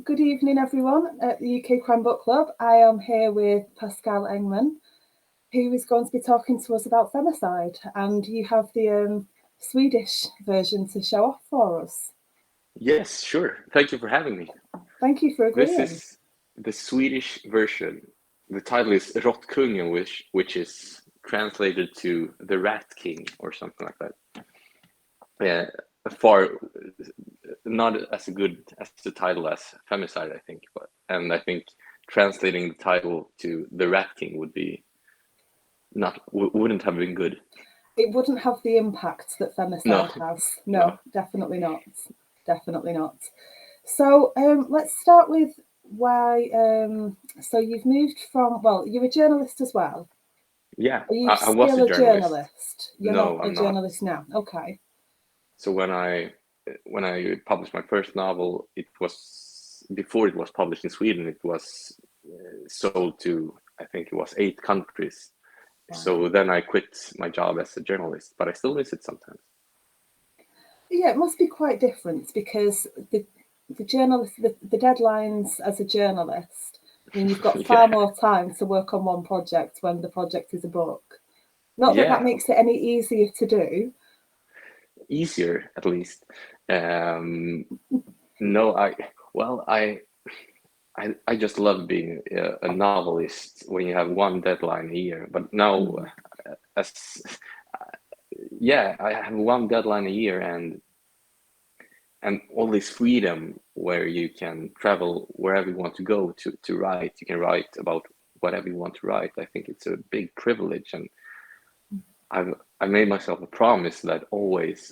Good evening, everyone, at the UK Crime Book Club. I am here with Pascal Engman, who is going to be talking to us about femicide, and you have the Swedish version to show off for us. Yes, sure. Thank you for having me. Thank you for agreeing. This is the Swedish version. The title is Råttkungen, which is translated to the Rat King or something like that. Far not as good as the title as femicide, I think, and I think translating the title to the Rat King wouldn't have been good. It wouldn't have the impact that femicide has. No, definitely not. Definitely not. So let's start with why. So you've moved from, well, you're a journalist as well. Yeah, Are you I was still a journalist. You're No, not a journalist now. Okay. So when I published my first novel, before it was published in Sweden, it was sold to, I think it was 8 countries. Wow. So then I quit my job as a journalist, but I still miss it sometimes. Yeah, it must be quite different because the deadlines as a journalist, I mean, you've got far more time to work on one project when the project is a book. Not that makes it any easier to do. Easier, at least. No, I just love being a novelist when you have one deadline a year. But now, I have one deadline a year and all this freedom where you can travel wherever you want to go to write. You can write about whatever you want to write. I think it's a big privilege, and I made myself a promise that always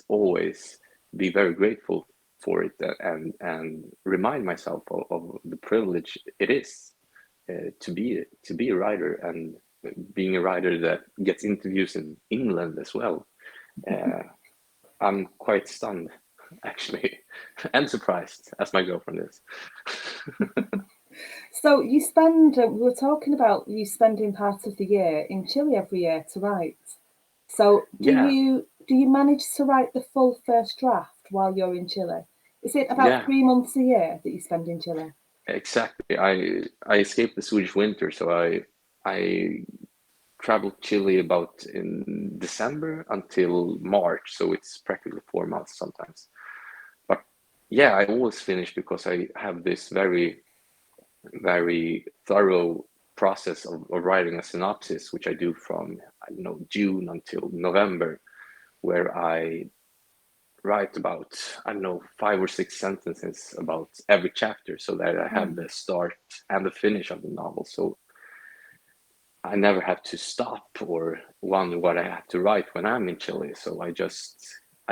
be very grateful for it and remind myself of the privilege it is to be a writer, and being a writer that gets interviews in England as well. I'm quite stunned, actually, and surprised, as my girlfriend is. So you spend, we were talking about you spending part of the year in Chile every year to write. So do you manage to write the full first draft while you're in Chile? Is it about 3 months a year that you spend in Chile? Exactly. I escaped the Swedish winter, so I traveled Chile about in December until March, so it's practically 4 months sometimes. But yeah, I always finish because I have this very, very thorough process of writing a synopsis, which I do from, June until November, where I write about, 5 or 6 sentences about every chapter, so that I have the start and the finish of the novel. So I never have to stop or wonder what I have to write when I'm in Chile. So I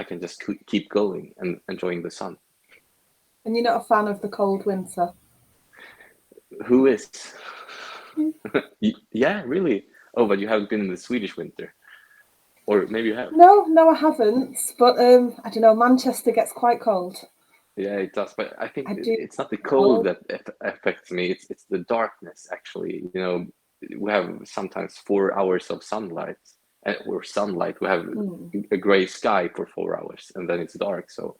can just keep going and enjoying the sun. And you're not a fan of the cold winter? Who is? Yeah, really? Oh, but you haven't been in the Swedish winter. Or maybe you have. No, I haven't. But I don't know, Manchester gets quite cold. Yeah, it does. But I think it's not the cold that affects me. It's the darkness, actually. We have sometimes 4 hours of sunlight or sunlight. We have a gray sky for 4 hours, and then it's dark. So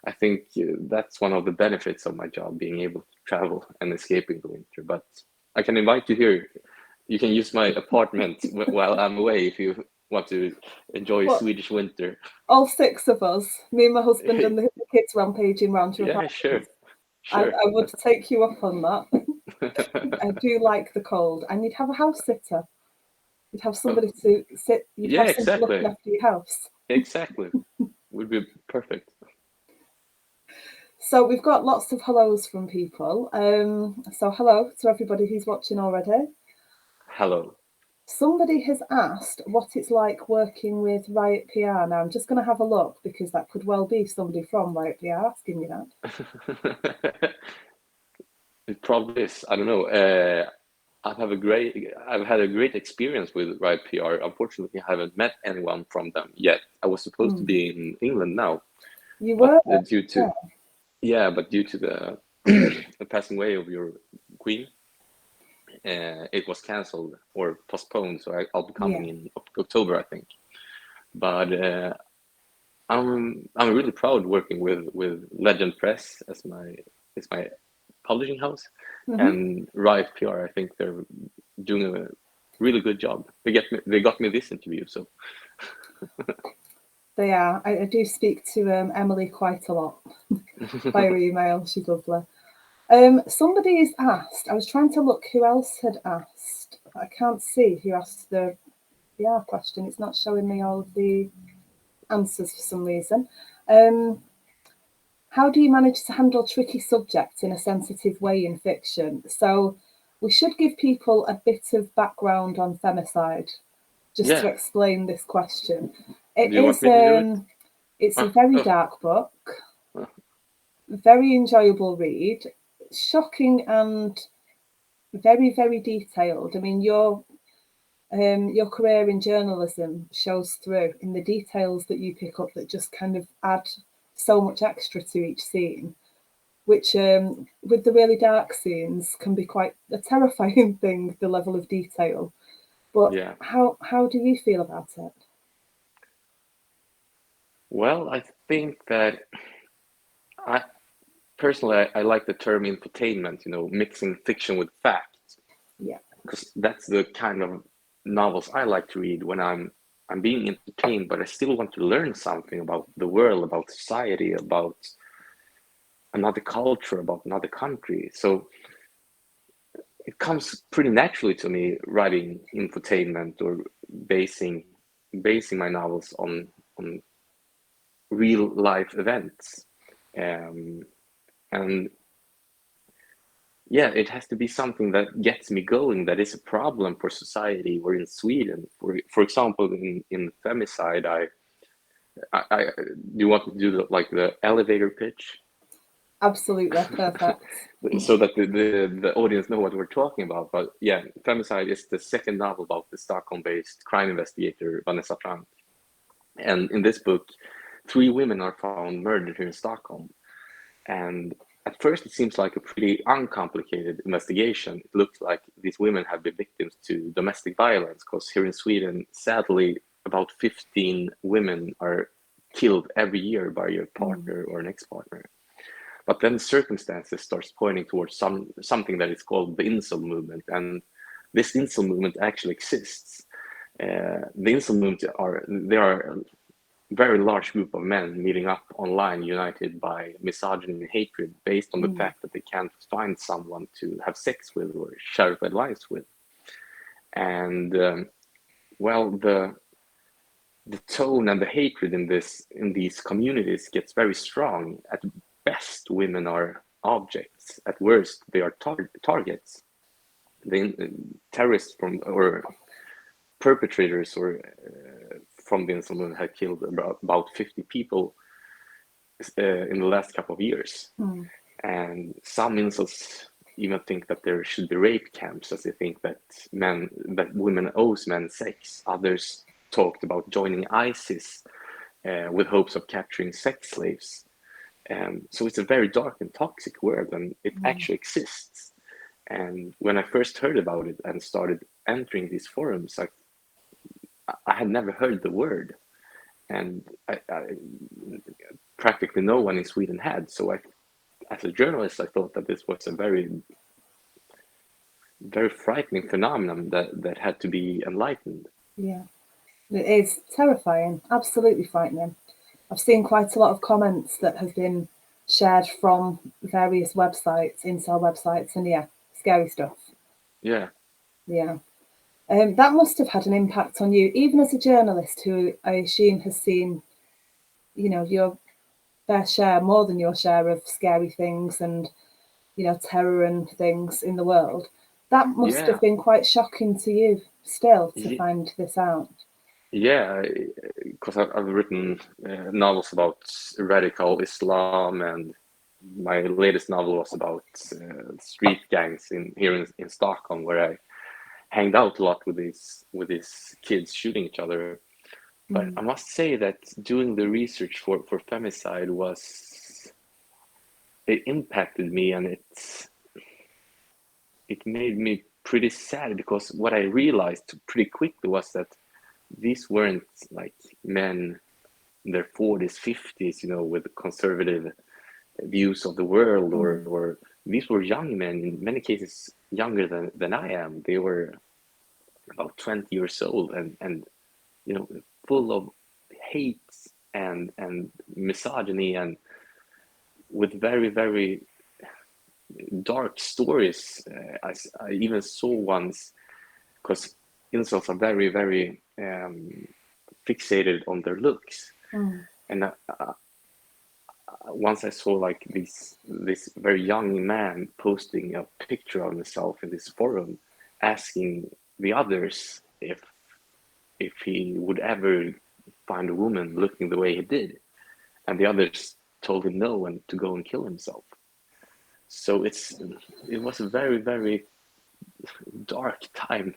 I think that's one of the benefits of my job, being able to travel and escaping the winter. But I can invite you here. You can use my apartment while I'm away if you want to enjoy Swedish winter. All 6 of us, me and my husband and the kids, rampaging round your apartment. Sure. I would take you up on that. I do like the cold, and you'd have a house sitter. You'd have somebody to sit. You'd have somebody looking after your house. Exactly, would be perfect. So we've got lots of hellos from people. So hello to everybody who's watching already. Hello. Somebody has asked what it's like working with Riot PR. Now I'm just going to have a look, because that could well be somebody from Riot PR asking me that. It probably is. I don't know. I've had a great experience with Riot PR. Unfortunately, I haven't met anyone from them yet. I was supposed to be in England now. You were? But due to the the passing away of your queen, it was cancelled or postponed. So I'll be coming in October, I think. But I'm really proud working with Legend Press as my publishing house, Hmm. and Riot PR. I think they're doing a really good job. They got me this interview, so They are. I do speak to Emily quite a lot via email. She's lovely. Somebody's asked. I was trying to look who else had asked. I can't see who asked the PR question. It's not showing me all of the answers for some reason. How do you manage to handle tricky subjects in a sensitive way in fiction? So we should give people a bit of background on femicide just to yeah. explain this question. It Do you want is me to do it? it's a Oh, very oh, dark book, oh. very enjoyable read, shocking and very, very detailed. I mean, your career in journalism shows through in the details that you pick up that just kind of add so much extra to each scene, which with the really dark scenes can be quite a terrifying thing, the level of detail. But Yeah. how do you feel about it? Well, I think that I personally I like the term infotainment, mixing fiction with fact, Yeah. because that's the kind of novels I like to read when I'm being entertained, but I still want to learn something about the world, about society, about another culture, about another country. So it comes pretty naturally to me writing infotainment or basing basing my novels on real life events. Um, and yeah, it has to be something that gets me going, that is a problem for society. Or in Sweden, for example, in femicide, I do you want to do the elevator pitch Absolutely perfect. so that the audience know what we're talking about? But yeah, femicide is the second novel about the Stockholm-based crime investigator Vanessa Frank. And in this book, three women are found murdered here in Stockholm. And at first, it seems like a pretty uncomplicated investigation. It looks like these women have been victims to domestic violence, because here in Sweden, sadly, about 15 women are killed every year by your Mm. partner or an ex-partner. But then circumstances starts pointing towards something that is called the incel movement, and this incel movement actually exists. The incel movement are very large group of men meeting up online, united by misogyny and hatred, based on the Mm. fact that they can't find someone to have sex with or share their lives with. And well, the tone and the hatred in these communities gets very strong. At best, women are objects. At worst, they are targets. The terrorists from or perpetrators or from the incident had killed about 50 people in the last couple of years. Mm. And some incels even think that there should be rape camps, as they think that women owes men sex. Others talked about joining ISIS with hopes of capturing sex slaves. So it's a very dark and toxic world, and it Mm. actually exists. And when I first heard about it and started entering these forums, I had never heard the word, and I practically no one in Sweden had. So as a journalist, I thought that this was a very, very frightening phenomenon that had to be enlightened. Yeah. It is terrifying, absolutely frightening. I've seen quite a lot of comments that have been shared from various websites, incel websites, and yeah, scary stuff. Yeah, Yeah. That must have had an impact on you, even as a journalist who I assume has seen, your fair share, more than your share of scary things and, terror and things in the world. That must yeah, have been quite shocking to you still to Ye- find this out. yeah. Because I've written novels about radical Islam, and my latest novel was about street gangs in Stockholm, where I hanged out a lot with these kids shooting each other. But I Mm. must say that doing the research for femicide it impacted me, and it made me pretty sad, because what I realized pretty quickly was that these weren't like men in their 40s, 50s, with conservative views of the world, or Mm. or these were young men, in many cases younger than I am. They were about 20 years old, and you know, full of hate and misogyny, and with very, very dark stories. I even saw once, because incels are very, very fixated on their looks. And once I saw like this very young man posting a picture of himself in this forum, asking the others if he would ever find a woman looking the way he did, and the others told him no and to go and kill himself. So it was a very, very dark time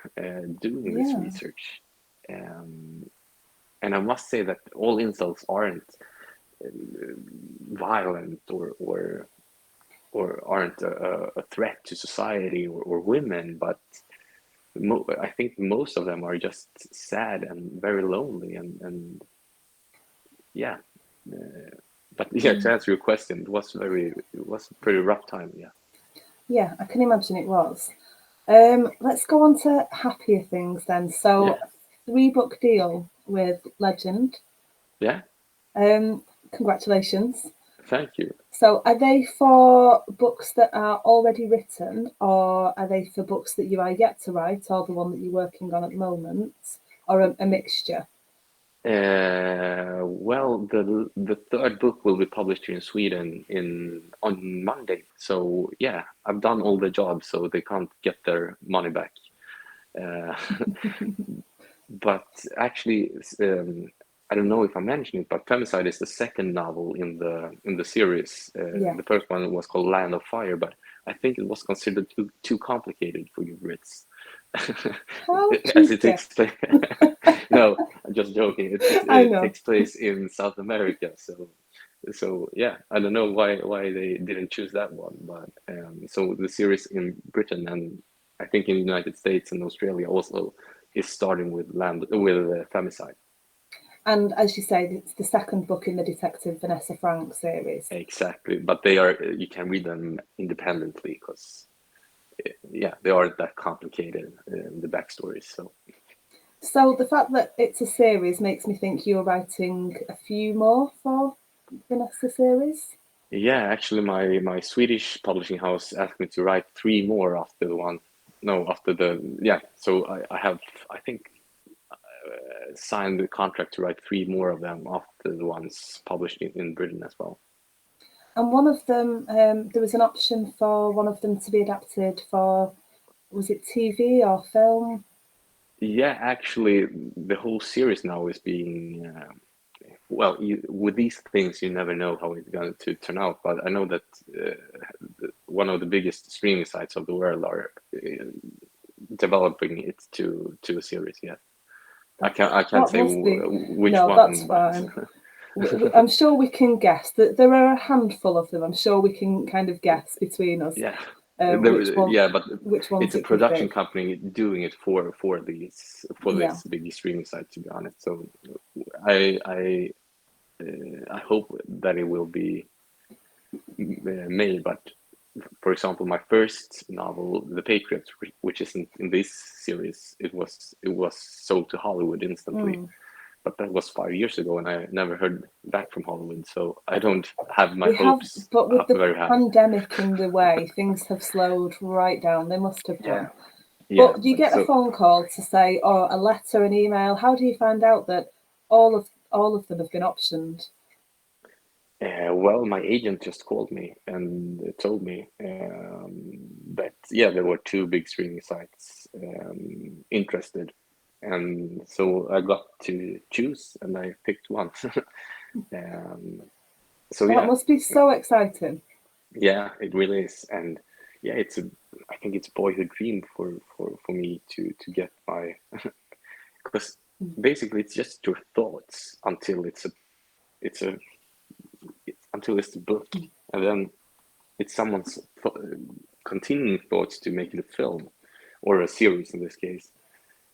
doing this Yeah. research. And I must say that all incels aren't violent or aren't a threat to society or women, but I think most of them are just sad and very lonely, and yeah. But yeah, to answer your question, it was a pretty rough time. Yeah. Yeah, I can imagine it was. Let's go on to happier things then. So, Yeah. 3-book deal with Legend. Yeah. Congratulations. Thank you. So, are they for books that are already written, or are they for books that you are yet to write, or the one that you're working on at the moment, or a mixture? Well, the third book will be published here in Sweden on Monday. So yeah, I've done all the jobs, so they can't get their money back. Uh, but actually, I don't know if I mentioned it, but Femicide is the second novel in the series. Yeah. The first one was called Land of Fire, but I think it was considered too complicated for you Brits. How As it cheeky. takes place. No, I'm just joking. I It know. takes place in South America, so yeah, I don't know why they didn't choose that one, but so the series in Britain and I think in the United States and Australia also is starting with Femicide. And as you say, it's the second book in the Detective Vanessa Frank series. Exactly, but they are you can read them independently because yeah, they aren't that complicated the backstories. So the fact that it's a series makes me think you're writing a few more for Vanessa series. Yeah, actually, my Swedish publishing house asked me to write three more after the one. No, after the yeah. So I have I think signed the contract to write three more of them after the ones published in Britain as well. And one of them, there was an option for one of them to be adapted for, was it TV or film? Yeah, actually, the whole series now is being well. With these things, you never know how it's going to turn out. But I know that one of the biggest streaming sites of the world are developing it to a series. Yeah. I can't That say must be. which No, that's one, but fine. I'm sure we can guess that there are a handful of them. I'm sure we can kind of guess between us yeah, which yeah, but ones it's a it could production be. company doing it for Yeah. this big streaming site. To be honest, so I I I hope that it will be made. But for example, my first novel, The Patriot, which isn't in this series, it was sold to Hollywood instantly. But that was 5 years ago, and I never heard back from Hollywood. So I don't have my We have, hopes but with up the very high. pandemic in the way, things have slowed right down. They must have Yeah, done. yeah. But do you get a So phone call to say, or a letter, an email? How do you find out that all of them have been optioned? well, my agent just called me and told me that yeah, there were two big streaming sites interested, and so I got to choose, and I picked one. um, so That yeah, must be so exciting. yeah, it really is, and yeah, I think it's a boyhood dream for me to get my because basically it's just your thoughts until it's a until it's the book, and then it's someone's continuing thoughts to make it a film or a series in this case.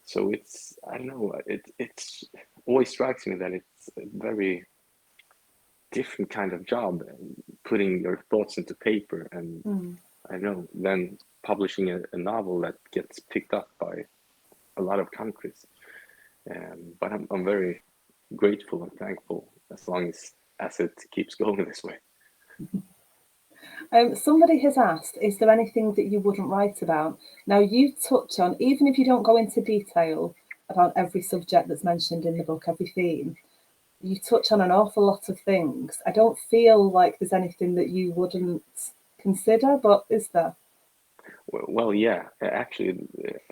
So it's I don't know. It's always strikes me that it's a very different kind of job, putting your thoughts into paper, and I know, then publishing a novel that gets picked up by a lot of countries. But I'm very grateful and thankful as long as it keeps going this way. Somebody has asked, is there anything that you wouldn't write about? Now, you touch on, even if you don't go into detail about every subject that's mentioned in the book, every theme, you touch on an awful lot of things. I don't feel like there's anything that you wouldn't consider, but is there? Well, yeah, actually,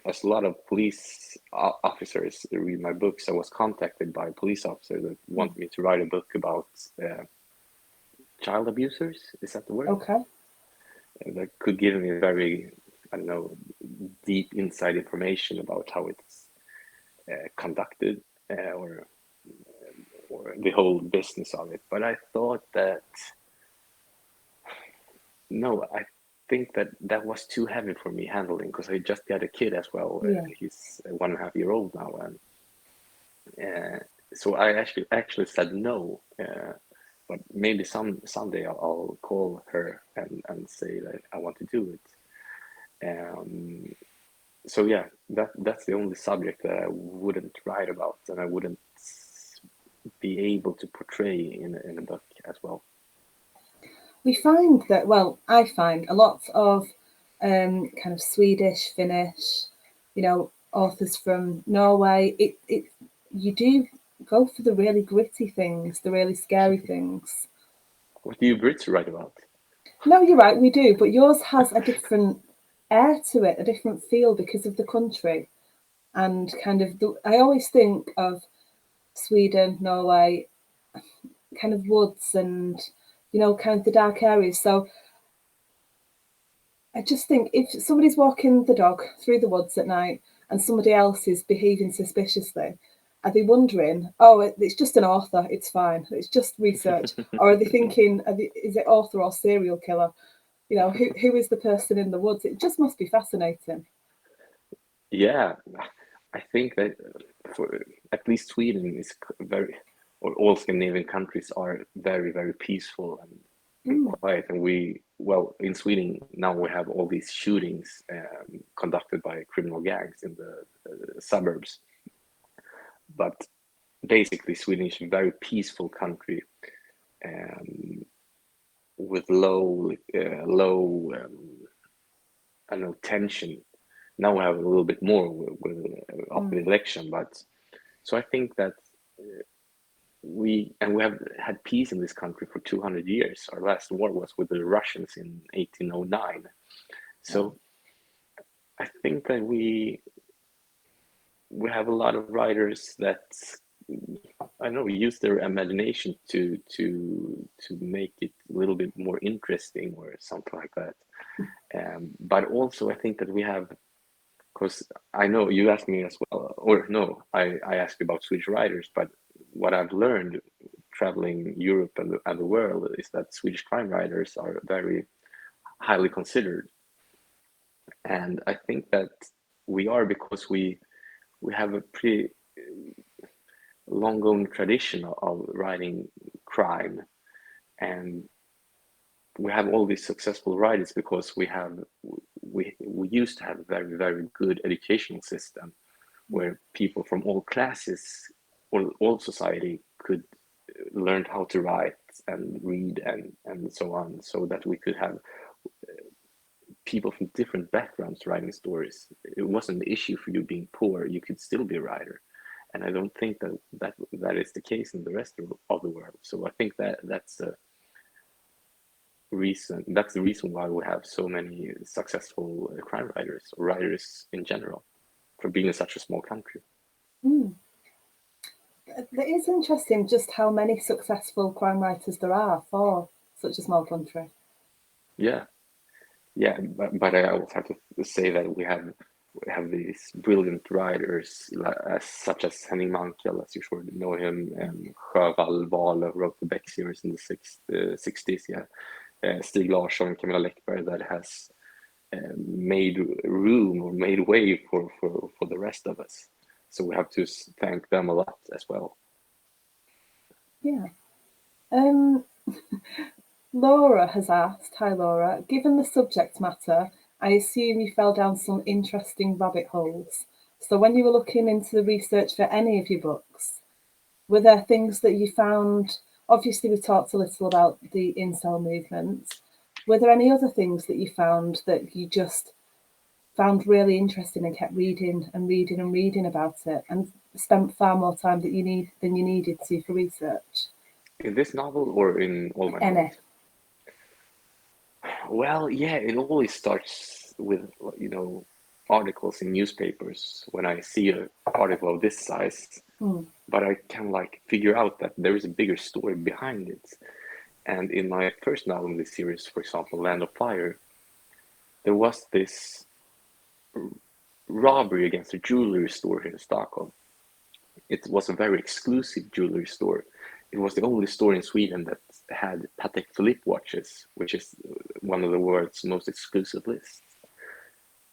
as a lot of police officers read my books, I was contacted by a police officer that wanted me to write a book about child abusers. Is that the word? Okay. That could give me a very, I don't know, deep inside information about how it's conducted, or the whole business of it. But I thought that no, I think that that was too heavy for me handling because I just got a kid as well. Yeah. He's 1.5 year old now, and so I actually said no. But maybe someday I'll call her and say that I want to do it. So yeah, that's the only subject that I wouldn't write about, and I wouldn't be able to portray in a book as well. We find that, well, I find a lot of kind of Swedish, Finnish, authors from Norway, you do go for the really gritty things, the really scary things. What do you Brits write about? No, you're right, we do, but yours has a different air to it, a different feel because of the country. And kind of, I always think of Sweden, Norway, kind of woods and, kind of the dark areas. So I just think if somebody's walking the dog through the woods at night and somebody else is behaving suspiciously, are they wondering, oh, it's just an author, it's fine, it's just research? Or are they thinking, is it author or serial killer? Who is the person in the woods? It just must be fascinating. Yeah, I think that for at least Sweden is very, or all Scandinavian countries are very, very peaceful and quiet. And well, in Sweden now we have all these shootings conducted by criminal gangs in the suburbs. But basically, Sweden is a very peaceful country with low, I don't know, tension. Now we have a little bit more with after the election, but so I think that we have had peace in this country for 200 years. Our last war was with the Russians in 1809. So I think that we have a lot of writers that I know use their imagination to make it a little bit more interesting or something like that. But also I think that we have, because I know you asked me as well, or no, I asked you about Swedish writers, but what I've learned traveling Europe and the world is that Swedish crime writers are very highly considered. And I think that we are because we have a pretty long-going tradition of writing crime, and we have all these successful writers because we used to have a very, very good educational system where people from all classes or all society could learn how to write and read and so on, so that we could have people from different backgrounds writing stories. It wasn't the issue for you being poor; you could still be a writer. And I don't think that is the case in the rest of the world. So I think that's the reason. That's the reason why we have so many successful crime writers or writers in general, for being in such a small country. Mm. It is interesting just how many successful crime writers there are for such a small country. Yeah, yeah, but I also have to say that we have these brilliant writers such as Henning Mankell, as you surely know him, and Sjöwall Wahlöö wrote the Beck series in the 60s. Yeah, Stig Larsson, Camilla Läckberg, that has made room or made way for the rest of us. So we have to thank them a lot as well. Yeah. Um, Laura has asked, hi Laura, given the subject matter, I assume you fell down some interesting rabbit holes. So when you were looking into the research for any of your books, were there things that you found? Obviously, we talked a little about the incel movement. Were there any other things that you found that you just found really interesting and kept reading and reading and reading about it and spent far more time than you needed to for research? In this novel or in all my Any? novels? Well, yeah, it always starts with, articles in newspapers when I see an article of this size, but I can like figure out that there is a bigger story behind it. And in my first novel in this series, for example, Land of Fire, there was this robbery against a jewelry store here in Stockholm. It was a very exclusive jewelry store. It was the only store in Sweden that had Patek Philippe watches, which is one of the world's most exclusive lists.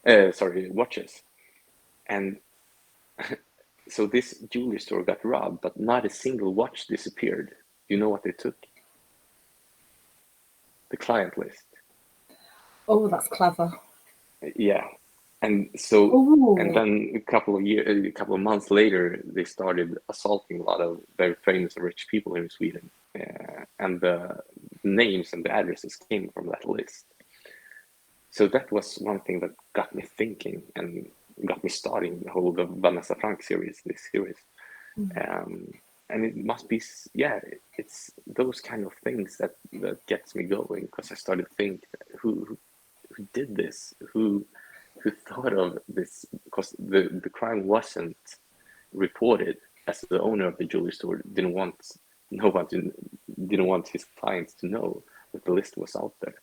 Watches. And so this jewelry store got robbed, but not a single watch disappeared. Do you know what they took? The client list. Oh, that's clever. Yeah. And so, and Oh, then a couple of months later, they started assaulting a lot of very famous and rich people here in Sweden, and the names and the addresses came from that list. So that was one thing that got me thinking and got me starting the whole the Vanessa Frank series, this series. Um, and it must be, yeah, it's those kind of things that gets me going because I started to think who did this, who thought of this, because the crime wasn't reported, as the owner of the jewelry store didn't want no one to, didn't want his clients to know that the list was out there.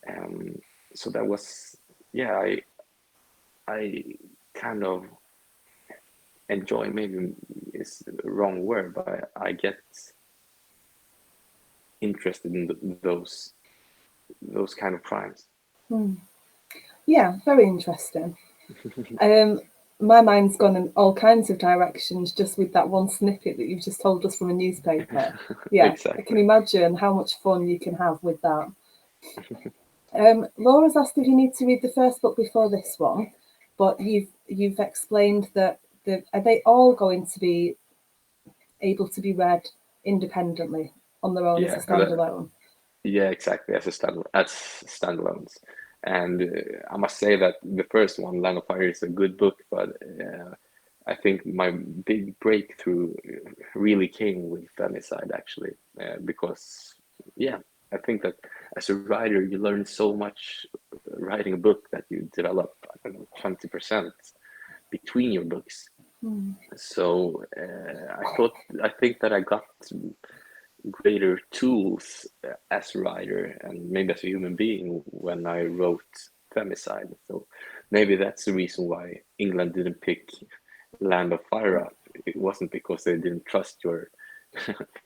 Um, so that was, yeah, I kind of enjoy, maybe is the wrong word, but I get interested in those kind of crimes. yeah, very interesting. My mind's gone in all kinds of directions just with that one snippet that you've just told us from a newspaper. Yeah, I can Exactly. imagine how much fun you can have with that. Laura's asked if you need to read the first book before this one, but you've explained that are they all going to be able to be read independently on their own as a Yeah, standalone? yeah, exactly. As standalones, and I must say that the first one, Land of Fire, is a good book, but I think my big breakthrough really came with Femicide, actually, because yeah, I think that as a writer, you learn so much writing a book that you develop, I don't know, 20% between your books. So I think that I got greater tools as a writer and maybe as a human being when I wrote Femicide. So maybe that's the reason why England didn't pick Land of Fire up. It wasn't because they didn't trust your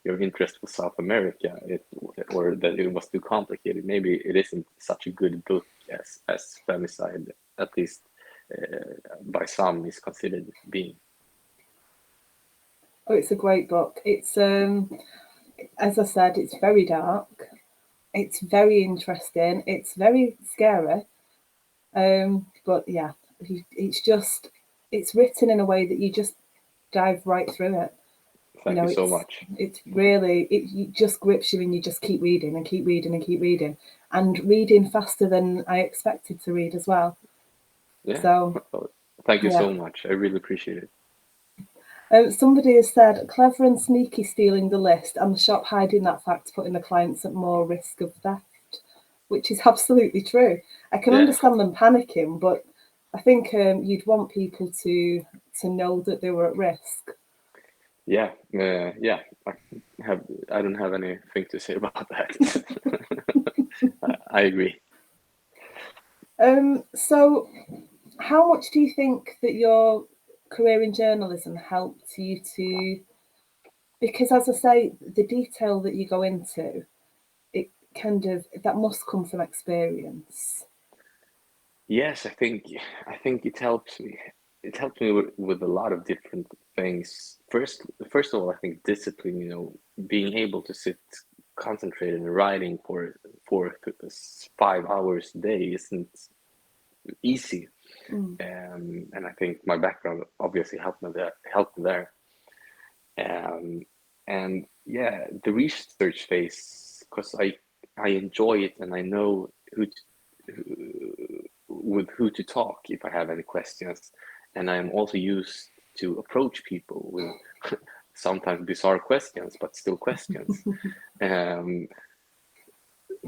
your interest for South America, or that it was too complicated. Maybe it isn't such a good book as Femicide, at least by some is considered being. Oh, it's a great book. It's as I said, it's very dark. It's very interesting. It's very scary. But yeah, it's written in a way that you just dive right through it. You Thank know, you so much. it's really it just grips you and you just keep reading and keep reading and keep reading and reading faster than I expected to read as well. Yeah. So Well, thank you yeah. so much. I really appreciate it. Somebody has said clever and sneaky stealing the list and the shop hiding that fact, putting the clients at more risk of theft, which is absolutely true. I can Yeah. understand them panicking, but I think you'd want people to know that they were at risk. Yeah, yeah. Have I don't have anything to say about that. I agree. So, how much do you think that your career in journalism helped you to? Because, as I say, the detail that you go into, it kind of that must come from experience. Yes, I think it helps me. It helps me with a lot of different things. First of all, I think discipline. Being able to sit concentrated in writing for 5 hours a day isn't easy. And I think my background obviously helped me there. And yeah, the research phase, because I enjoy it and I know with who to talk if I have any questions, and I am also used to approach people with sometimes bizarre questions, but still questions. Um,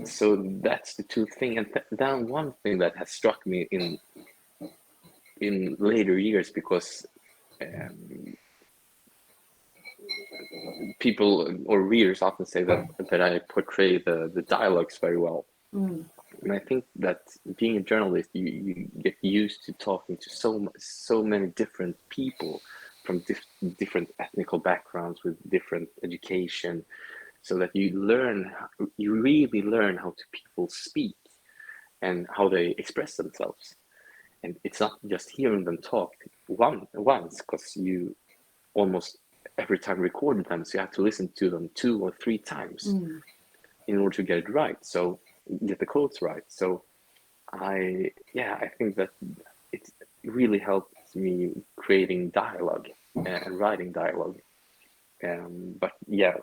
so that's the two thing, and then one thing that has struck me in later years, because um, people or readers often say that I portray the dialogues very well. And I think that being a journalist, you get used to talking to so many different people from different ethnical backgrounds with different education, so that you really learn how to people speak and how they express themselves. And it's not just hearing them talk once, because you almost every time recorded them, so you have to listen to them 2 or 3 times in order to get it right. So get the quotes right. So I think that it really helped me creating dialogue and writing dialogue. But yeah,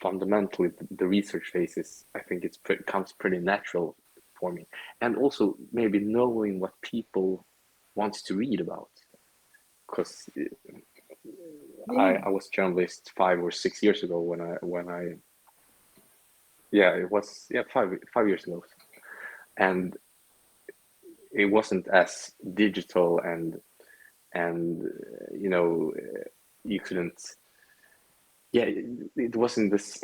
fundamentally, the research phase is, I think comes pretty natural for me, and also maybe knowing what people want to read about, because I was journalist 5 or 6 years ago when I yeah, it was, yeah, 5 years ago, and it wasn't as digital, and you couldn't, yeah, it wasn't this,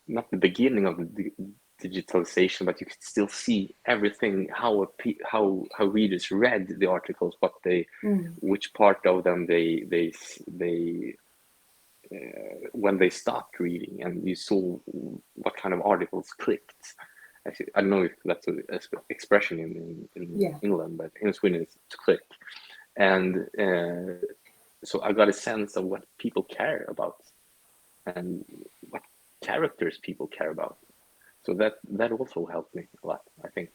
not the beginning of the digitalization, but you could still see everything, how readers read the articles, which part of them they when they stopped reading, and you saw what kind of articles clicked. Actually, I don't know if that's an expression in England, but in Sweden it's to click. And so I got a sense of what people care about and what characters people care about. So that also helped me a lot, I think.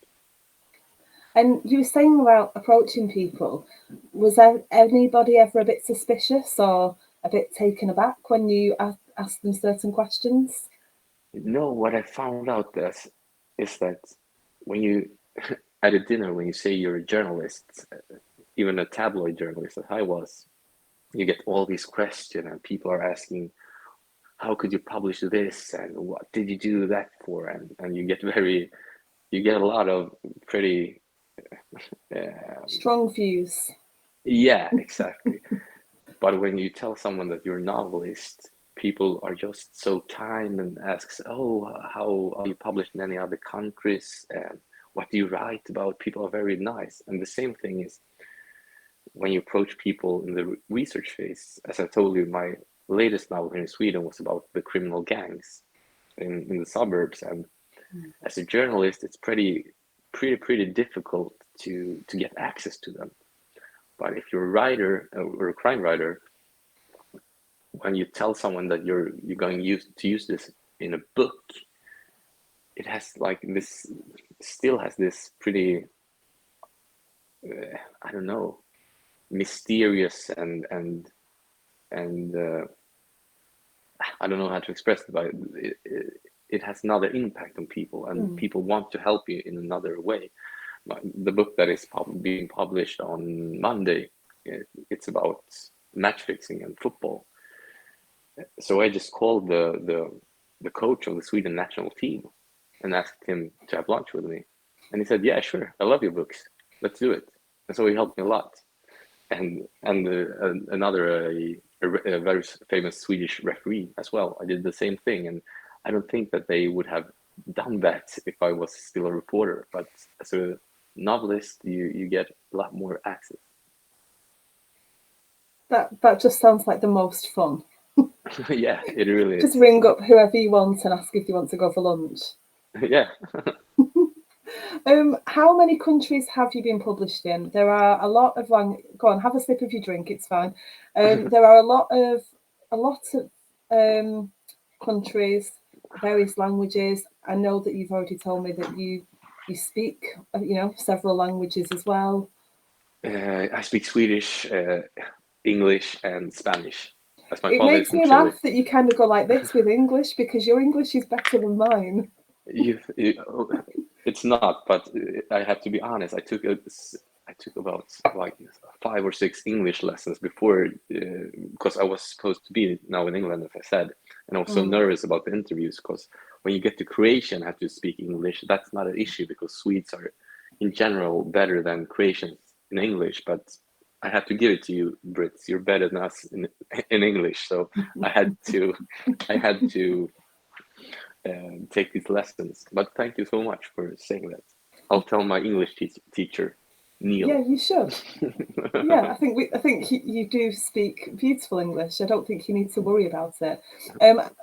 And you were saying about approaching people. Was there anybody ever a bit suspicious or a bit taken aback when you asked them certain questions? No, what I found out is that when you at a dinner, when you say you're a journalist, even a tabloid journalist that I was, you get all these questions, and people are asking, how could you publish this, and what did you do that for, and you get a lot of pretty Strong views. yeah, exactly. But when you tell someone that you're a novelist, people are just so kind and asks, oh, how are you published in any other countries, and what do you write about? People are very nice. And the same thing is when you approach people in the research phase. As I told you, my latest novel here in Sweden was about the criminal gangs in the suburbs, and as a journalist, it's pretty difficult to get access to them. But if you're a writer or a crime writer, when you tell someone that you're going to use this in a book, it has like this, still has this pretty I don't know, mysterious and I don't know how to express it, but it has another impact on people, and people want to help you in another way. The book that is being published on Monday, it's about match fixing and football. So I just called the coach of the Sweden national team and asked him to have lunch with me, and he said, "Yeah, sure, I love your books. Let's do it." And so he helped me a lot. And another a very famous Swedish referee as well. I did the same thing, and I don't think that they would have done that if I was still a reporter. But as a novelist, you get a lot more access. That just sounds like the most fun. Yeah, it really Just is. ring up whoever you want and ask if you want to go for lunch. Yeah. How many countries have you been published in? There are a lot of Go on, have a sip of your drink. It's fine. There are a lot of countries. various languages. I know that you've already told me that you speak, several languages as well. I speak Swedish, English, and Spanish. As my It father is makes from me Chile. laugh that you kind of go like this with English, because your English is better than mine. It's not, but I have to be honest. I took about like 5 or 6 English lessons before, because I was supposed to be now in England, as I said, and I was so nervous about the interviews because when you get to Croatia and have to speak English, that's not an issue because Swedes are, in general, better than Croatians in English. But I have to give it to you, Brits. You're better than us in English, so I had to, I had to take these lessons. But thank you so much for saying that. I'll tell my English teacher, Neil. Yeah, you should. Yeah, I think you do speak beautiful English. I don't think you need to worry about it.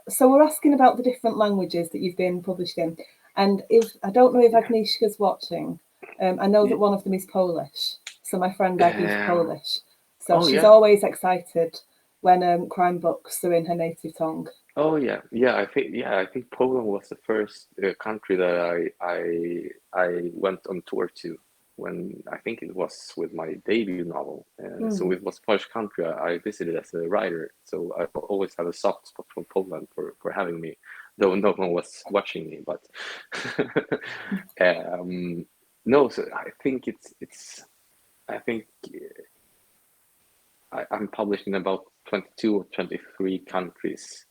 So we're asking about the different languages that you've been published in, and if I don't know if Agnieszka's watching, I know that one of them is Polish. So my friend Aggie's Polish, so Oh she's yeah. always excited when crime books are in her native tongue. Oh yeah. I think Poland was the first country that I went on tour to when I think it was with my debut novel. So it was first country I visited as a writer. So I always have a soft spot for Poland for having me, though no one was watching me. But no, so I think I think I'm published in about 22 or 23 countries,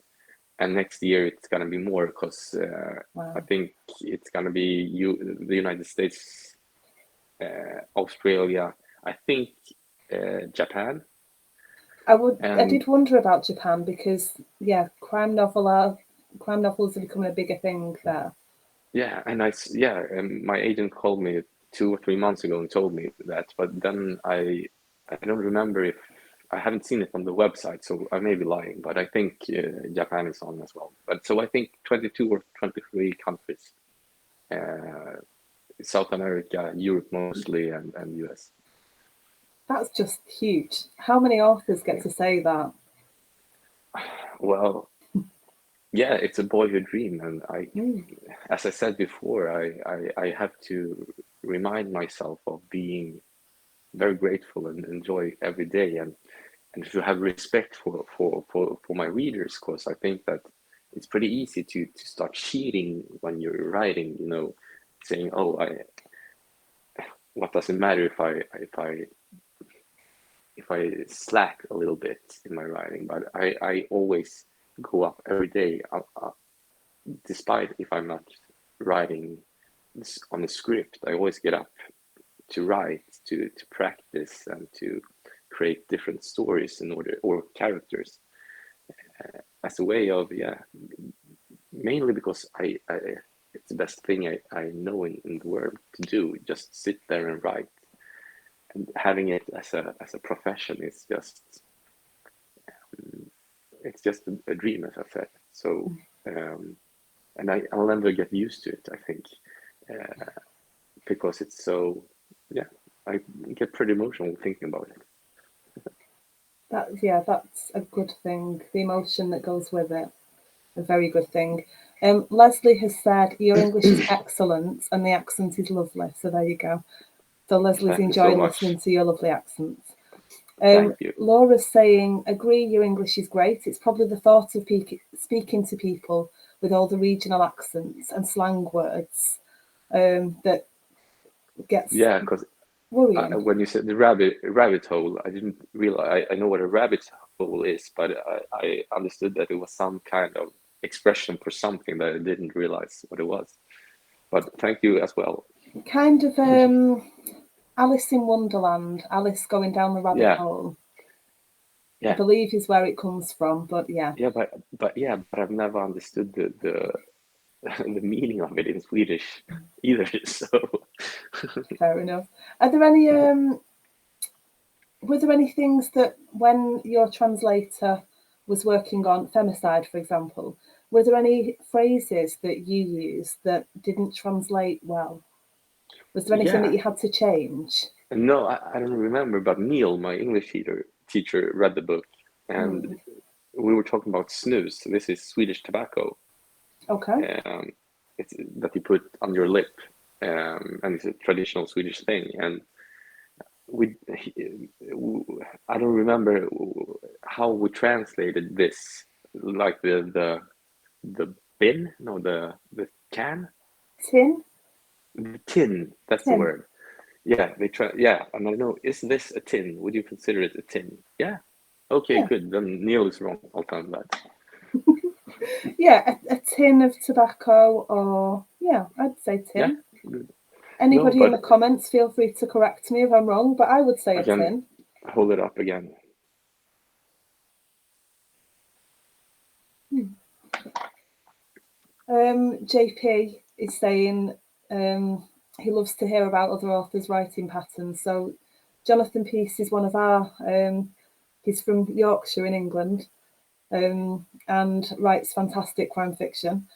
and next year it's gonna be more because I Wow. think it's gonna be the United States, Australia, I think Japan, I and did wonder about Japan because crime novels are becoming a bigger thing there. yeah, and my agent called me 2 or 3 months ago and told me that, but then I don't remember if I haven't seen it on the website, so I may be lying, but I think Japan is on as well. But so I think 22 or 23 countries, uh, South America, Europe mostly, and US. That's just huge. How many authors get Yeah. to say that? Well, yeah, it's a boyhood dream, and Mm. as I said before, I have to remind myself of being very grateful and enjoy every day, and to have respect for my readers, because I think that it's pretty easy to start cheating when you're writing, saying, oh, what does it matter if I slack a little bit in my writing, but I always go up every day, despite if I'm not writing on a script. I always get up to write, to practice, and to create different stories in order, or characters, as a way of, mainly because I it's the best thing I know in the world to do. Just sit there and write, and having it as a profession is just, it's just a dream, as I said. So and I'll never get used to it, I think, uh, because it's so, yeah, I get pretty emotional thinking about it. That's a good thing. The emotion that goes with it, a very good thing. Leslie has said your English is excellent and the accent is lovely. So there you go. So Leslie's Thank you so enjoying much. listening to your lovely accent. Thank you. Laura's saying, agree, your English is great. It's probably the thought of speaking to people with all the regional accents and slang words that gets Yeah, because worrying. when you said the rabbit hole, I didn't realize. I know what a rabbit hole is, but I understood that it was some kind of expression for something that I didn't realize what it was. But thank you as well. Kind of Alice in Wonderland, Alice going down the rabbit Yeah, hole, I yeah, believe is where it comes from. But yeah, yeah, but I've never understood the the meaning of it in Swedish either. So fair enough. Are there any were there any things that when your translator was working on femicide, for example, were there any phrases that you used that didn't translate well? Was there anything that yeah, you had to change? no, I don't remember, but Neil, my English teacher, read the book, and Mm. we were talking about snus. This is Swedish tobacco, Okay. It's that you put on your lip, and it's a traditional Swedish thing. And we, I don't remember how we translated this, like the bin, no, the can, Tin? the tin. That's the Tin. word. Yeah, yeah, and I know, is this a tin? Would you consider it a tin? Yeah. Okay, Yeah. good. Then Neil is wrong. I'll tell him that. Yeah, a tin of tobacco, or yeah, I'd say Yeah, tin. good. No, Anybody in the but comments, feel free to correct me if I'm wrong, but I would say I a can tin. hold it up again. JP is saying he loves to hear about other authors' writing patterns. So Jonathan Peace is one of our. He's from Yorkshire in England, and writes fantastic crime fiction.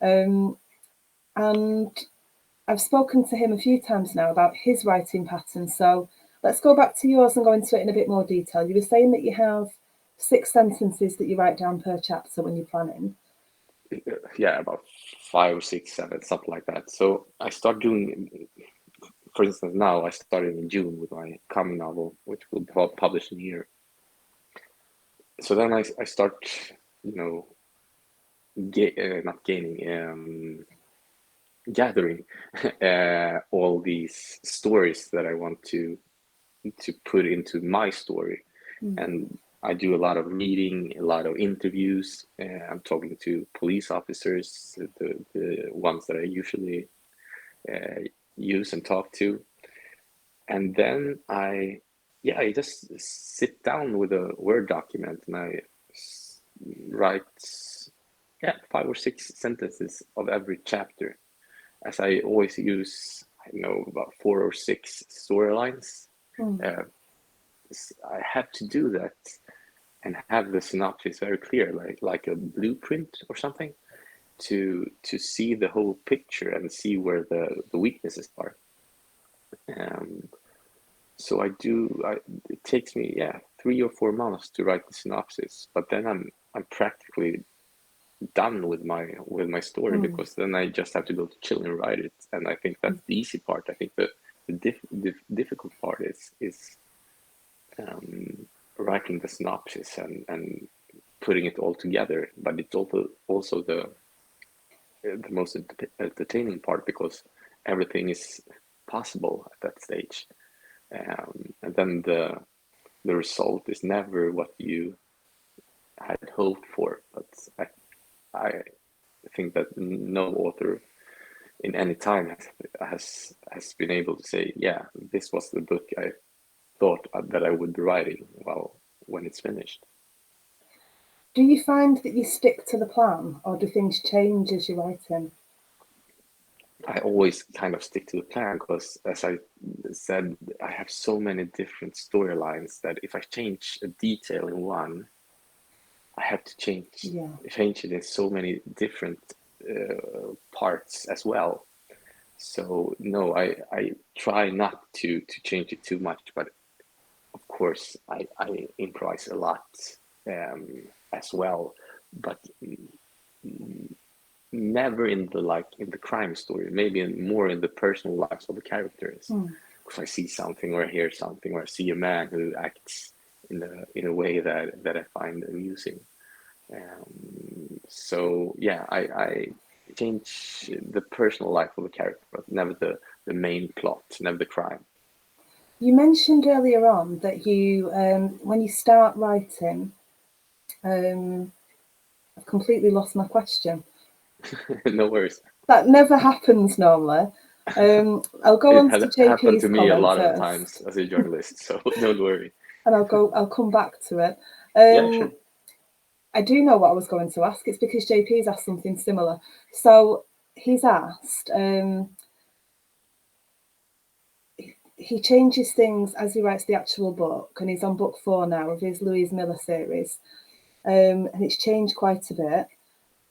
And I've spoken to him a few times now about his writing pattern. So let's go back to yours and go into it in a bit more detail. You were saying that you have 6 sentences that you write down per chapter when you're planning. Yeah, about 5 or 6, 7, something like that. So I start doing, for instance, now I started in June with my coming novel, which will be published in a year. So then I start, you know, not gaining, gathering all these stories that I want to put into my story. And I do a lot of reading, a lot of interviews. I'm talking to police officers, the ones that I usually use and talk to. And then yeah, I just sit down with a Word document and I write, yeah, 5 or 6 sentences of every chapter, as I always use, I know, about 4 or 6 storylines. Uh, I have to do that and have the synopsis very clear, like a blueprint or something, to see the whole picture and see where the weaknesses are. Um, so it takes me, yeah, 3 or 4 months to write the synopsis, but then I'm practically done with my story, because then I just have to go to chill and write it. And I think that's the easy part. I think the difficult part is writing the synopsis and putting it all together. But it's also the most entertaining part, because everything is possible at that stage. And then the result is never what you had hoped for. But I think that no author in any time has been able to say, yeah, this was the book I thought that I would be writing, well, when it's finished. Do you find that you stick to the plan, or do things change as you're writing? I always kind of stick to the plan, because, as I said, I have so many different storylines that if I change a detail in one, I have to change it in so many different parts as well. So no, I try not to change it too much, but of course I improvise a lot as well, but never in the crime story. Maybe more in the personal lives of the characters, because I see something or I hear something or I see a man who acts in a way that I find amusing. So yeah, I change the personal life of the character, but never the main plot, never the crime. You mentioned earlier on that you, when you start writing, I've completely lost my question. No worries. That never happens normally. I'll go It on has to happened JP's to me a comment lot of first, times as a journalist, so don't worry. and I'll come back to it. Yeah, sure. I do know what I was going to ask. It's because JP's asked something similar. So he's asked. He changes things as he writes the actual book, and he's on book 4 now of his Louise Miller series, and it's changed quite a bit.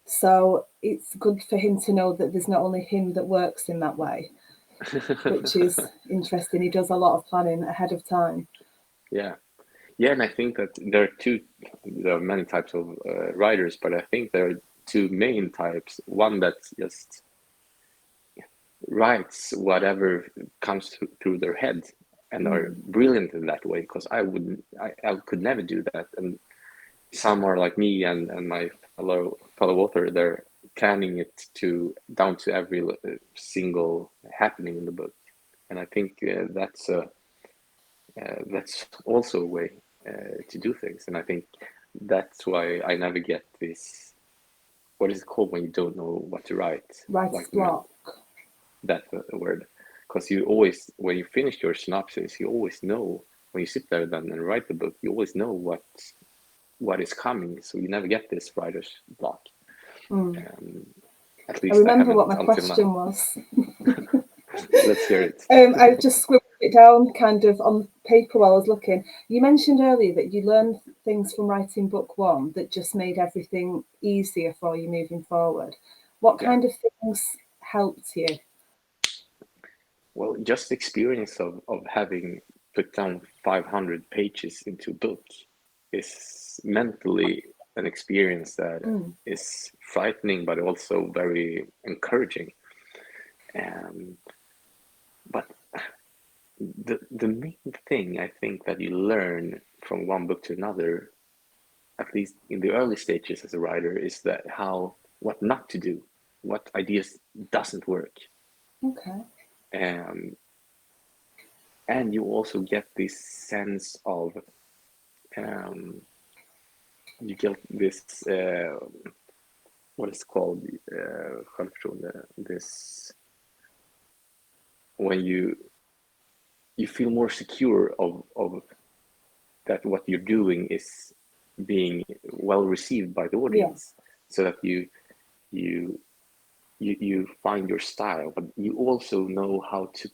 So it's good for him to know that there's not only him that works in that way, which is interesting. He does a lot of planning ahead of time. Yeah. Yeah, and I think that there are many types of writers, but I think two main types. One that just writes whatever comes through their head and are brilliant in that way, because I could never do that. And some are like me and my fellow author, they're planning it to down to every single happening in the book. And I think that's also a way to do things. And I think that's why I never get this, what is it called when you don't know what to write? Writer's block. That word. Because you always, when you finish your synopsis, you always know, when you sit there then and write the book, you always know what is coming. So you never get this writer's block. At least I remember what my until question now. was. Let's hear it. I just scribbled it down kind of on paper while I was looking. You mentioned earlier that you learned things from writing book one that just made everything easier for you moving forward. What kind of things helped you? Well, just the experience of having put down 500 pages into a book is mentally an experience that is frightening, but also very encouraging. But the main thing I think that you learn from one book to another, at least in the early stages as a writer, is that what not to do, what ideas doesn't work. Okay. And you also get this sense of you get this what is called självförtroende, this when you feel more secure of that what you're doing is being well received by the audience, so that you find your style, but you also know how to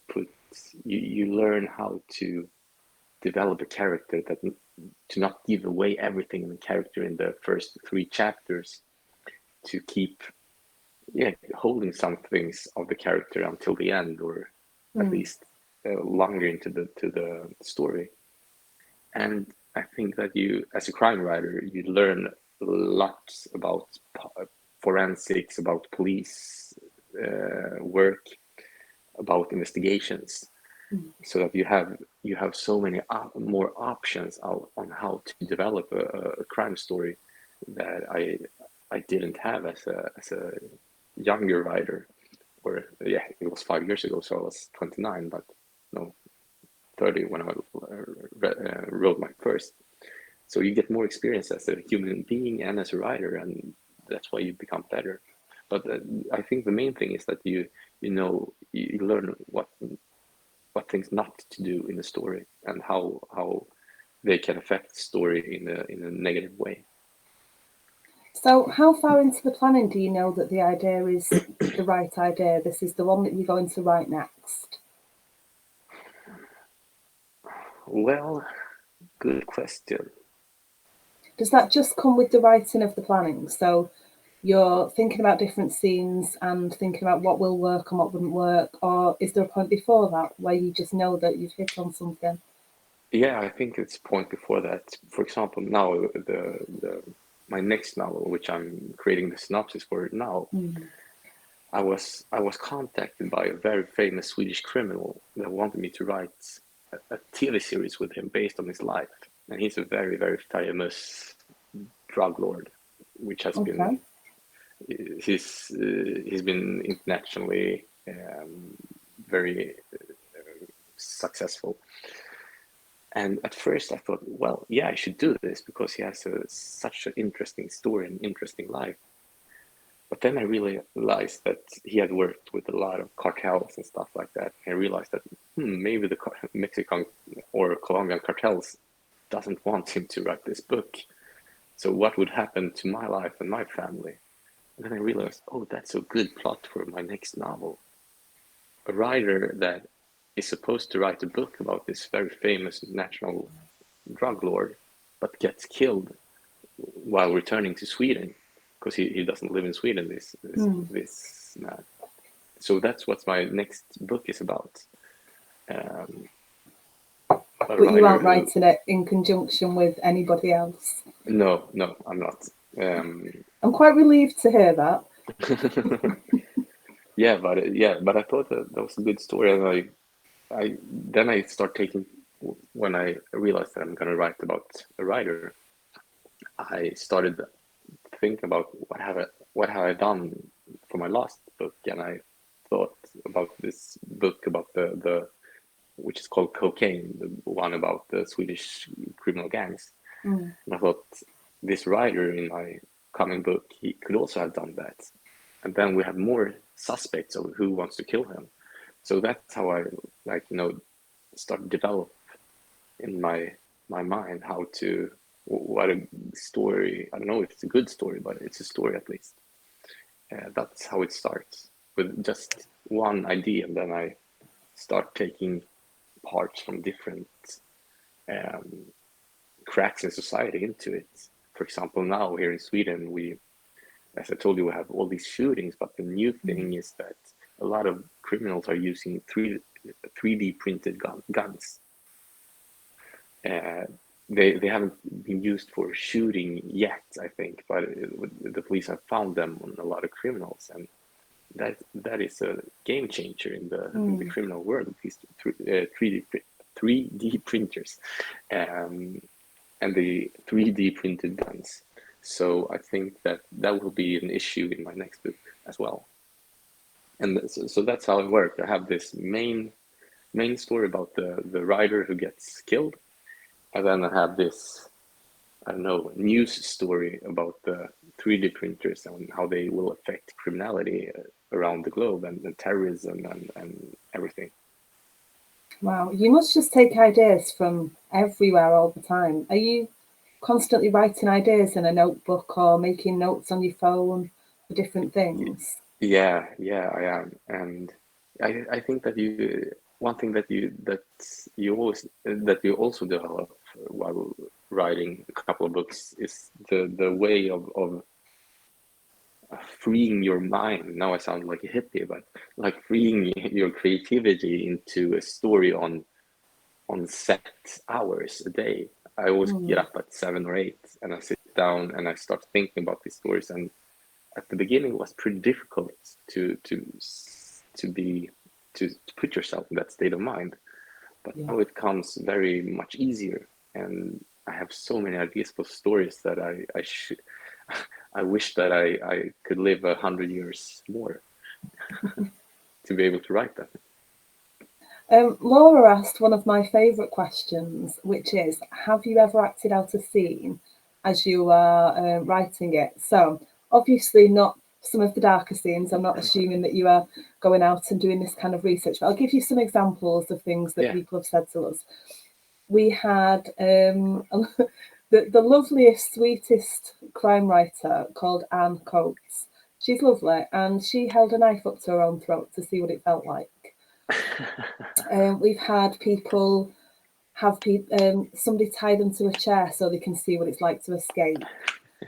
you learn how to develop a character, that to not give away everything in the character in the first 3 chapters, to keep holding some things of the character until the end, or at least longer into the story. And I think that you, as a crime writer, you learn lots about forensics, about police work, about investigations, so that you have so many more options on how to develop a crime story that I didn't have as a younger writer. Or it was 5 years ago, so I was 29, but no, 30 when I wrote my first. So you get more experience as a human being and as a writer, and that's why you become better. But I think the main thing is that you learn what things not to do in the story, and how they can affect the story in a negative way. So how far into the planning do you know that the idea is the right idea? This is the one that you're going to write next? Well, good question. Does that just come with the writing of the planning? So you're thinking about different scenes and thinking about what will work and what wouldn't work, or is there a point before that where you just know that you've hit on something? Yeah, I think it's a point before that. For example, now my next novel, which I'm creating the synopsis for now, I was contacted by a very famous Swedish criminal that wanted me to write a TV series with him based on his life. And he's a very, very famous drug lord, which has been he's been internationally very successful. And at first I thought, well, yeah, I should do this because he has such an interesting story and interesting life. But then I realized that he had worked with a lot of cartels and stuff like that. And I realized that maybe the Mexican or Colombian cartels doesn't want him to write this book. So what would happen to my life and my family? And then I realized, oh, that's a good plot for my next novel. A writer that is supposed to write a book about this very famous national drug lord, but gets killed while returning to Sweden, because he doesn't live in Sweden, this man. So that's what my next book is about. But you aren't writing it in conjunction with anybody else? No, I'm not. I'm quite relieved to hear that. But I thought that was a good story, and I then I start taking when I realized that I'm gonna write about a writer, I started to think about what have I done for my last book, and I thought about this book about the which is called Cocaine, the one about the Swedish criminal gangs. Mm. And I thought this writer in my coming book, he could also have done that. And then we have more suspects of who wants to kill him. So that's how I start develop in my mind how to what a story. I don't know if it's a good story, but it's a story at least. That's how it starts with just one idea, and then I start taking parts from different um, cracks in society into it. For example, now here in Sweden, as I told you, we have all these shootings, but the new thing is that a lot of criminals are using 3D printed guns. Uh, they haven't been used for shooting yet, I think, but the police have found them on a lot of criminals, and that is a game changer in the criminal world. These 3D printers, and the 3D printed guns. So I think that will be an issue in my next book as well. And so that's how it worked. I have this main story about the writer who gets killed, and then I have this, I don't know, news story about the 3D printers and how they will affect criminality around the globe, and terrorism and everything. Wow, you must just take ideas from everywhere all the time. Are you constantly writing ideas in a notebook or making notes on your phone for different things? Yeah, I am, and I think that one thing that you also develop while writing a couple of books is the way of freeing your mind. Now I sound like a hippie, but like freeing your creativity into a story on set hours a day. I always get Mm, up at 7 or 8, and I sit down and I start thinking about these stories. And at the beginning, it was pretty difficult to be to put yourself in that state of mind. But yeah. now it comes very much easier, and I have so many ideas for stories that I should. I wish that I could live 100 years more to be able to write that. Laura asked one of my favourite questions, which is, have you ever acted out a scene as you are writing it? So, obviously, not some of the darker scenes. I'm not assuming that you are going out and doing this kind of research, but I'll give you some examples of things that Yeah. people have said to us. We had the loveliest, sweetest crime writer called Anne Coates. She's lovely, and she held a knife up to her own throat to see what it felt like. We've had people have somebody tie them to a chair so they can see what it's like to escape.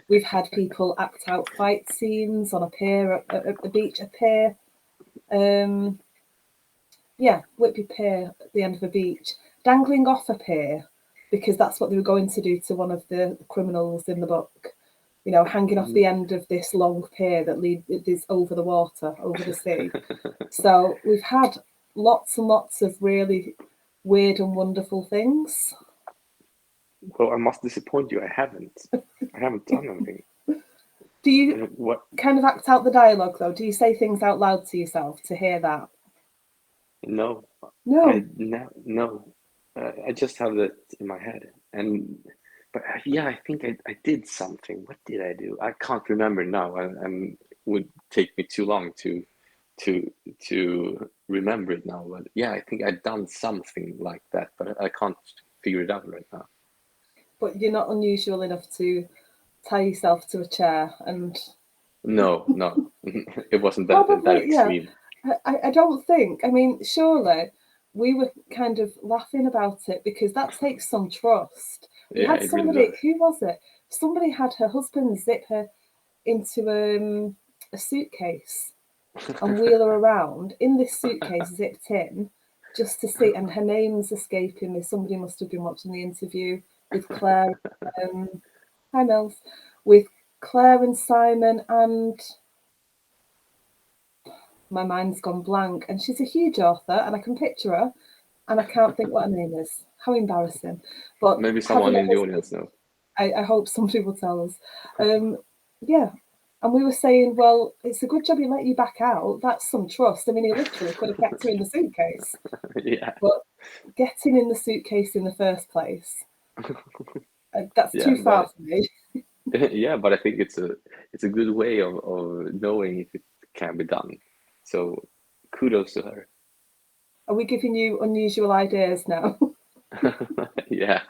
We've had people act out fight scenes on a pier at the beach, a pier. Whitby Pier at the end of a beach, dangling off a pier because that's what they were going to do to one of the criminals in the book. You know, hanging off the end of this long pier that is over the water, over the sea. So we've had lots and lots of really weird and wonderful things. Well, I must disappoint you. I haven't. I haven't done anything. Do you What? kind of act out the dialogue though? Do you say things out loud to yourself to hear that? No, No. no. I just have that in my head, and but yeah, I think I did something. What did I do? I can't remember now, and would take me too long to to remember it now. But yeah, I think I've done something like that, but I can't figure it out right now. But you're not unusual enough to tie yourself to a chair and No, it wasn't that probably, yeah. extreme. I don't think. I mean, surely we were kind of laughing about it because that takes some trust. We Yeah, had it really somebody, does. who was it? Somebody had her husband zip her into a suitcase and wheel her around in this suitcase zipped in just to see. And her name's escaping me. Somebody must have been watching the interview with Claire. Hi, Mills. With Claire and Simon, and my mind's gone blank. And she's a huge author, and I can picture her, and I can't think what her name is. How embarrassing! But Maybe having someone a in the husband, audience knows. I hope somebody will tell us. Yeah. And we were saying, well, it's a good job he let you back out. That's some trust. I mean, he literally could have kept her in the suitcase. Yeah. But getting in the suitcase in the first place, that's Yeah, too far but for me. yeah, but I think it's a good way of knowing if it can be done. So kudos to her. Are we giving you unusual ideas now? Yeah.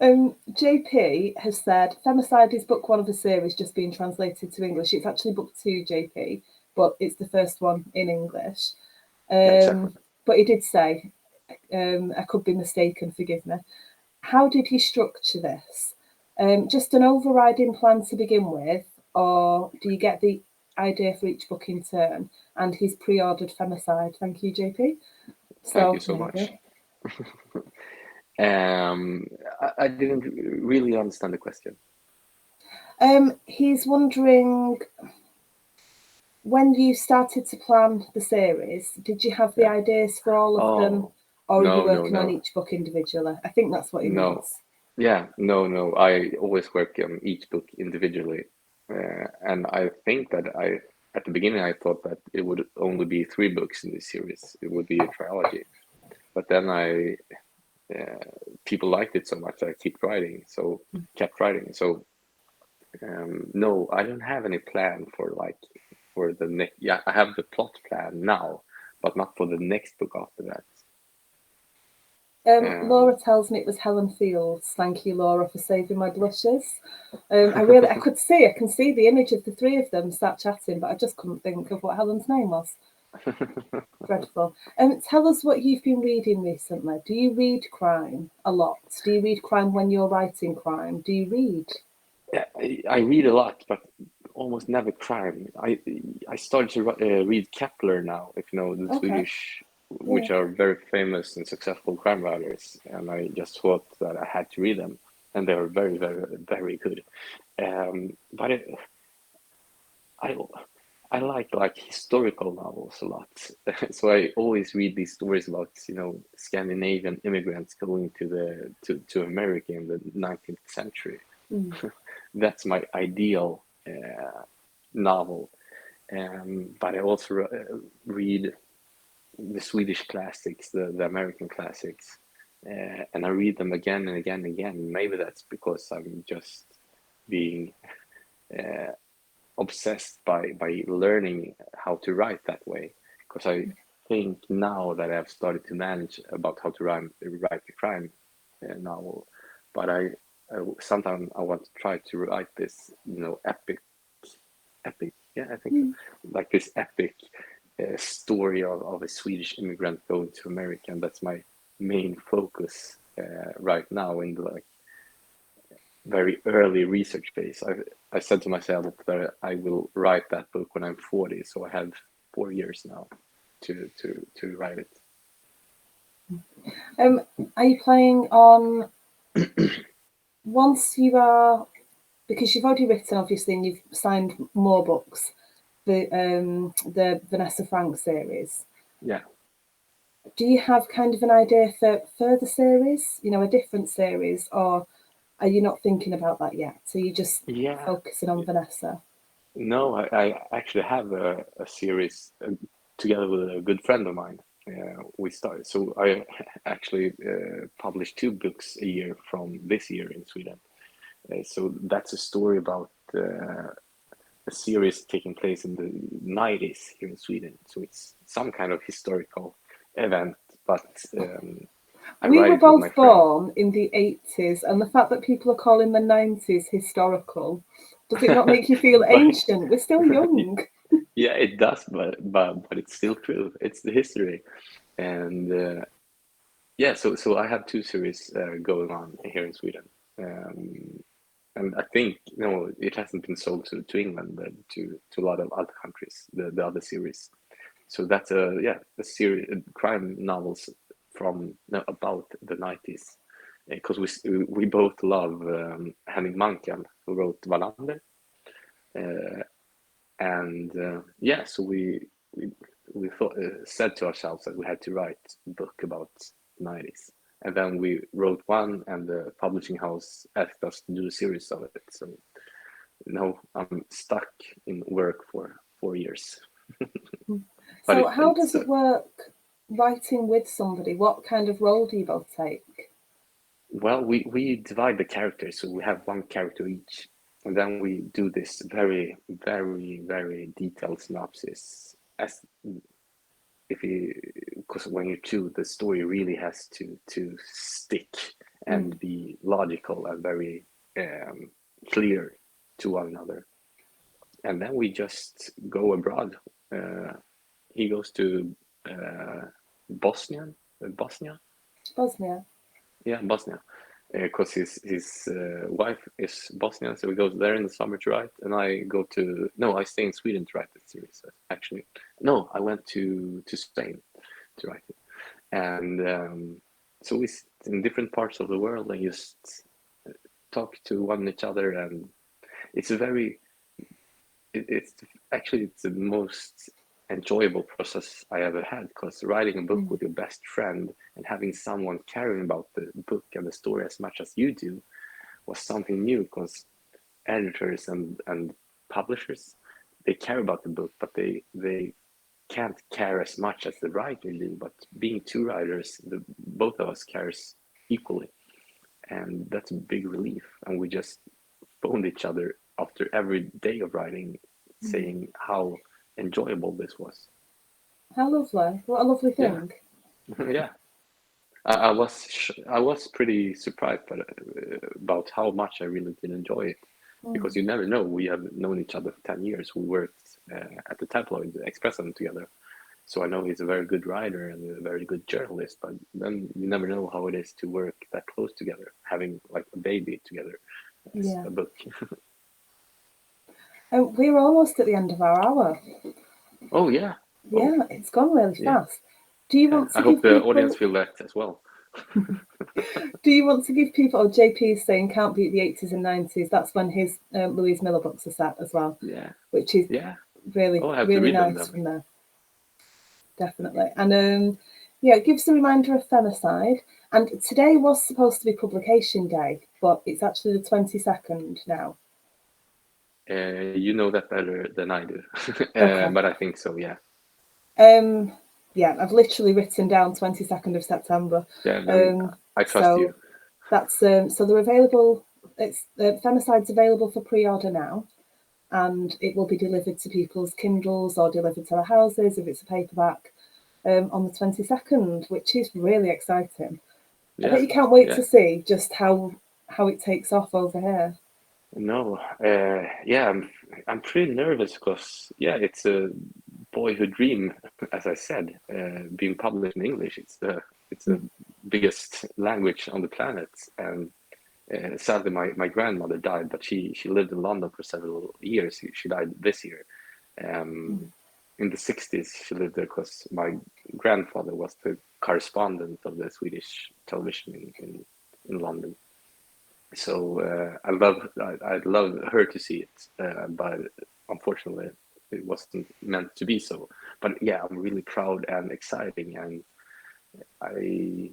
JP has said Femicide is book one of a series just being translated to English. It's actually book two, JP, but it's the first one in English. Yeah, exactly. But he did say, I could be mistaken, forgive me. How did he structure this? Just an overriding plan to begin with, or do you get the idea for each book in turn? And he's pre-ordered Femicide. Thank you, JP. Thank you So so much. maybe. I didn't really understand the question. He's wondering, when you started to plan the series, did you have the Yeah. ideas for all of them, Oh, or are you no, no, working on no, each book individually? I think that's what he no. means. Yeah, no, no. I always work on each book individually. And I think that at the beginning, I thought that it would only be three books in this series. It would be a trilogy. But then people liked it so much that I kept writing. So no, I don't have any plan for the next. Yeah, I have the plot plan now, but not for the next book after that. Laura tells me it was Helen Fields. Thank you, Laura, for saving my blushes. I can see the image of the three of them sat chatting, but I just couldn't think of what Helen's name was. Dreadful. Tell us what you've been reading recently. Do you read crime a lot? Do you read crime when you're writing crime? Do you read? Yeah, I read a lot, but almost never crime. I started to read Kepler now, if you know the Okay. Swedish, Yeah. which are very famous and successful crime writers, and I just thought that I had to read them, and they are very, very, very good. But I I like historical novels a lot, so I always read these stories about Scandinavian immigrants going to America in the 19th century. Mm. That's my ideal novel. But I also read the Swedish classics, the American classics, and I read them again and again and again. Maybe that's because I'm just being obsessed by learning how to write that way. Because I think now that I've started to manage about how to write a crime novel, but sometimes I want to try to write this, epic, yeah, I think so, Mm. like this epic story of a Swedish immigrant going to America, and that's my main focus right now in the very early research phase. I said to myself that I will write that book when I'm 40, so I have 4 years now to write it. Are you planning on once you are, because you've already written obviously and you've signed more books, the Vanessa Frank series. Yeah. Do you have kind of an idea for further series, a different series, or are you not thinking about that yet? So you're just Yeah. focusing on Vanessa? No, I actually have a series together with a good friend of mine. We started, so I actually publish two books a year from this year in Sweden. So that's a story about a series taking place in the 90s here in Sweden. So it's some kind of historical event, but I We write were it with my both friend. born in the 80s, and the fact that people are calling the 90s historical, does it not make you feel But ancient? We're still young. yeah, it does, but it's still true. It's the history, and yeah. So I have two series going on here in Sweden, um, and I think it hasn't been sold to England, but to a lot of other countries. The other series. So that's a series crime novels from about the 90s, because we both love Henning Mankell. who wrote Wallander. And yeah, so we thought, said to ourselves that we had to write a book about the 90s. And then we wrote one, and the publishing house asked us to do a series of it. So now I'm stuck in work for 4 years. So how does it work writing with somebody? What kind of role do you both take? Well, we divide the characters, so we have one character each, and then we do this very, very, very detailed synopsis. As if you, because when you're two, the story really has to stick and be logical and very clear to one another. And then we just go abroad. He goes to Bosnia. Bosnia. Yeah, Bosnia, because his wife is Bosnian, so he goes there in the summer to write, and I stay in Sweden to write the series. Actually, no, I went to Spain to write it, and so we sit in different parts of the world and just talk to one each other, and it's a very it's actually it's the most enjoyable process I ever had, because writing a book with your best friend and having someone caring about the book and the story as much as you do was something new, because editors and publishers, they care about the book, but they can't care as much as the writer do. But being two writers, both of us cares equally, and that's a big relief. And we just phoned each other after every day of writing, saying how enjoyable this was. How lovely! What a lovely Yeah, thing. yeah. I was pretty surprised about how much I really did enjoy it, because you never know. We have known each other for 10 years. We worked at the tabloid Expressen together, so I know he's a very good writer and a very good journalist. But then you never know how it is to work that close together, having like a baby together as Yeah. a book. We're almost at the end of our hour. Oh yeah. Oh Yeah, it's gone really yeah. fast. Do you Yeah. want to I hope give the audience people? feel that as well. Do you want to give people? Oh, JP is saying can't beat the 80s and 90s. That's when his Louise Miller books are set as well, Yeah. which is Yeah. really Oh, I have to really read them nice then. from there. Definitely. And yeah, it gives a reminder of femicide. And today was supposed to be publication day, but it's actually the 22nd now. You know that better than I do, Okay. but I think so. Yeah. Yeah, I've literally written down 22nd of September. Yeah. Then I trust you. So that's so they're available. It's femicide's available for pre-order now, and it will be delivered to people's Kindles or delivered to their houses if it's a paperback on the 22nd, which is really exciting. I bet Yeah. you can't wait Yeah. to see just how it takes off over here. No. Yeah. I'm pretty nervous because yeah, it's a boyhood dream, as I said. Being published in English, it's the biggest language on the planet, and sadly, my grandmother died, but she lived in London for several years. She died this year. In the 60s, she lived there because my grandfather was the correspondent of the Swedish television in London. So I'd love her to see it, but unfortunately, it wasn't meant to be so. But yeah, I'm really proud and exciting, and I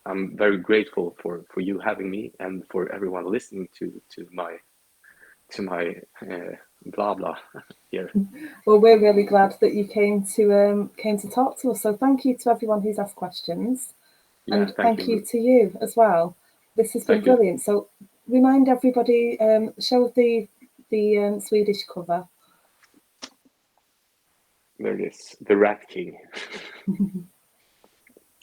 I'm very grateful for you having me and for everyone listening to my blah blah here. Well, we're really glad that you came to talk to us. So thank you to everyone who's asked questions, Yeah, and thank thank you you, to you as well. This has been thank you. brilliant. So remind everybody, show the Swedish cover. There it is, the Rat King,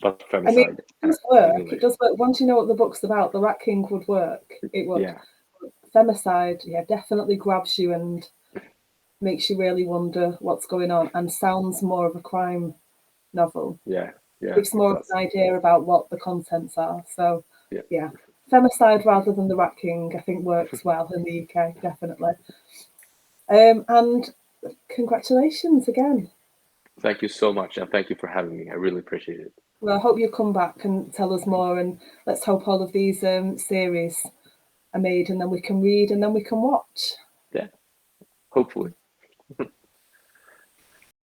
but I mean, femicide it does in work. It English. does work. Once you know what the book's about, the Rat King would work. It would. Yeah, Femicide, yeah, definitely grabs you and makes you really wonder what's going on, and sounds more of a crime novel. yeah, yeah. Gives It more of does. an idea about what the contents are. So, Yeah, yeah, femicide rather than the Rat King, I think works well in the UK, definitely. And congratulations again. thank you so much, and thank you for having me. I really appreciate it. Well, I hope you come back and tell us more, and let's hope all of these series are made, and then we can read and then we can watch. Yeah, hopefully.